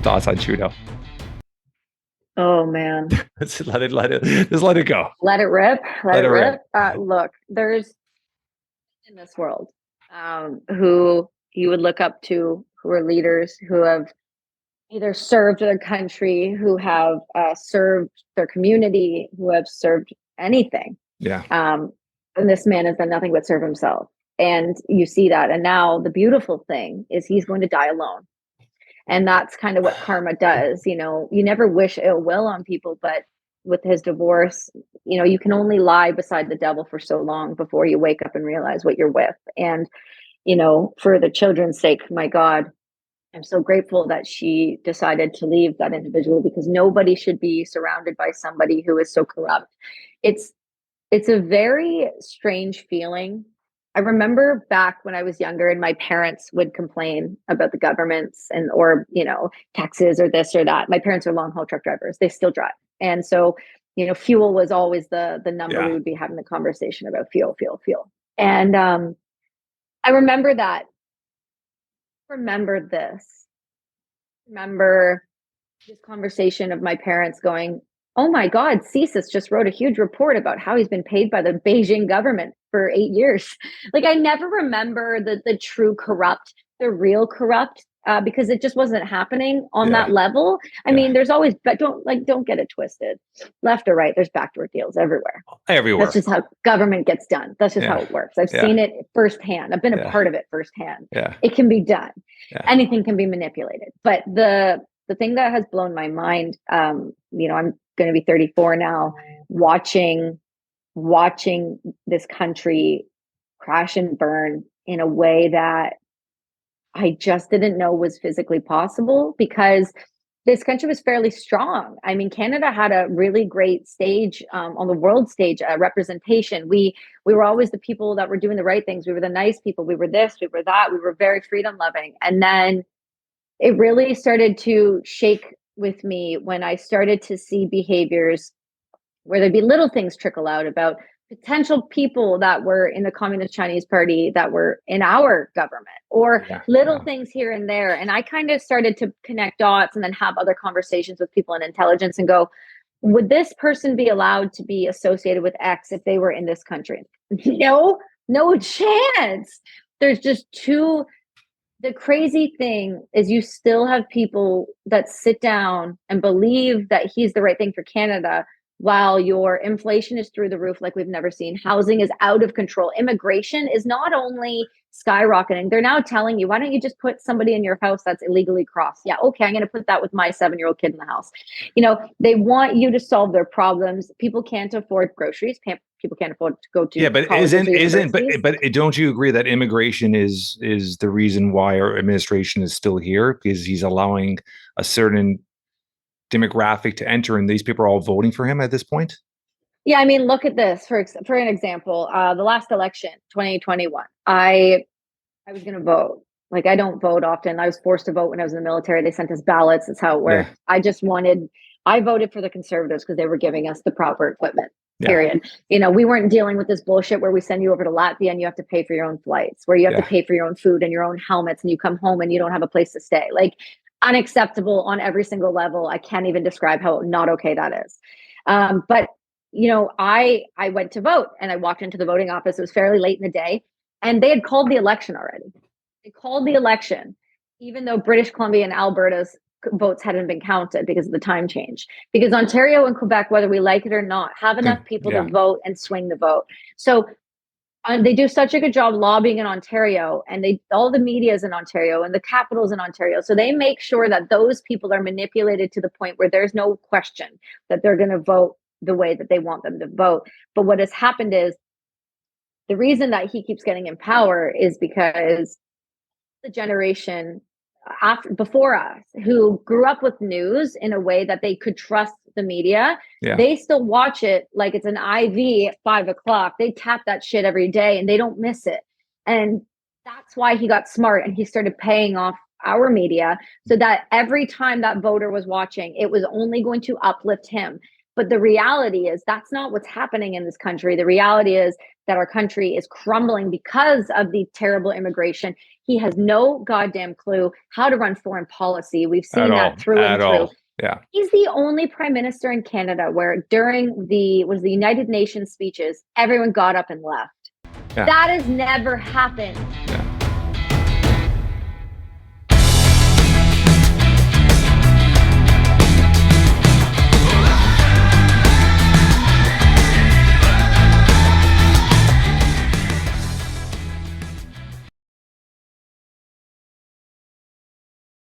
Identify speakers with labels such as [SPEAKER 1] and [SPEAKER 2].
[SPEAKER 1] thoughts on Trudeau?
[SPEAKER 2] Oh man.
[SPEAKER 1] Just let it go.
[SPEAKER 2] Let it rip. Let
[SPEAKER 1] Let
[SPEAKER 2] it
[SPEAKER 1] it rip.
[SPEAKER 2] rip. Look, there's in this world who you would look up to, who are leaders who have either served their country, who have served their community, who have served anything.
[SPEAKER 1] Yeah.
[SPEAKER 2] And this man has done nothing but serve himself. And you see that. And now the beautiful thing is he's going to die alone. And that's kind of what karma does. You know, you never wish ill will on people, but with his divorce, you know, you can only lie beside the devil for so long before you wake up and realize what you're with. And, you know, for the children's sake, my God, I'm so grateful that she decided to leave that individual, because nobody should be surrounded by somebody who is so corrupt. It's a very strange feeling. I remember back when I was younger and my parents would complain about the governments and or, you know, taxes or this or that. My parents are long haul truck drivers. They still drive. And so, you know, fuel was always the number. We would be having the conversation about fuel. And I remember that. Remember this conversation of my parents going, oh my God, CSIS just wrote a huge report about how he's been paid by the Beijing government for 8 years. Like, I never remember the true corrupt, the real corrupt, because it just wasn't happening on that level. I mean, there's always, but don't get it twisted. Left or right, there's backdoor deals everywhere. That's just how government gets done. That's just how it works. I've seen it firsthand. I've been a part of it firsthand. It can be done. Anything can be manipulated. But the thing that has blown my mind, you know, I'm going to be 34 now, watching this country crash and burn in a way that I just didn't know was physically possible, because this country was fairly strong. I mean, Canada had a really great stage on the world stage, representation. We were always the people that were doing the right things. We were the nice people. We were this, we were that. We were very freedom loving. And then it really started to shake with me when I started to see behaviors where there'd be little things trickle out about potential people that were in the Communist Chinese Party that were in our government, or little things here and there. And I kind of started to connect dots and then have other conversations with people in intelligence and go, would this person be allowed to be associated with X if they were in this country? No chance. There's just too. The crazy thing is you still have people that sit down and believe that he's the right thing for Canada, while your inflation is through the roof like we've never seen. Housing is out of control. Immigration is not only skyrocketing, they're now telling you, why don't you just put somebody in your house that's illegally crossed? Yeah, okay, I'm going to put that with my 7-year-old kid in the house. You know, they want you to solve their problems. People can't afford groceries. People can't afford to go to
[SPEAKER 1] but don't you agree that immigration is the reason why our administration is still here, because he's allowing a certain demographic to enter, and these people are all voting for him at this point?
[SPEAKER 2] Yeah, I mean, look at this for an example. The last election, 2021, I was going to vote. Like, I don't vote often. I was forced to vote when I was in the military. They sent us ballots. That's how it worked. I voted for the Conservatives because they were giving us the proper equipment. Period. You know, we weren't dealing with this bullshit where we send you over to Latvia and you have to pay for your own flights, where you have to pay for your own food and your own helmets, and you come home and you don't have a place to stay. Like, unacceptable on every single level. I can't even describe how not okay that is. But you know, I went to vote and I walked into the voting office. It was fairly late in the day, and they had called the election already. They called the election, even though British Columbia and Alberta's votes hadn't been counted because of the time change. Because Ontario and Quebec, whether we like it or not, have enough people to vote and swing the vote. So they do such a good job lobbying in Ontario, and all the media is in Ontario and the capital's in Ontario. So they make sure that those people are manipulated to the point where there's no question that they're going to vote the way that they want them to vote. But what has happened is, the reason that he keeps getting in power is because the generation before us, who grew up with news in a way that they could trust the media, they still watch it like it's an IV at 5 o'clock. They tap that shit every day and they don't miss it. And that's why he got smart and he started paying off our media, so that every time that voter was watching, it was only going to uplift him. But the reality is that's not what's happening in this country. The reality is that our country is crumbling because of the terrible immigration. He has no goddamn clue how to run foreign policy. We've
[SPEAKER 1] At
[SPEAKER 2] seen that
[SPEAKER 1] all.
[SPEAKER 2] through
[SPEAKER 1] At
[SPEAKER 2] and through.
[SPEAKER 1] all. Yeah.
[SPEAKER 2] He's the only prime minister in Canada where during the United Nations speeches, everyone got up and left.
[SPEAKER 1] Yeah.
[SPEAKER 2] That has never happened.
[SPEAKER 1] Yeah.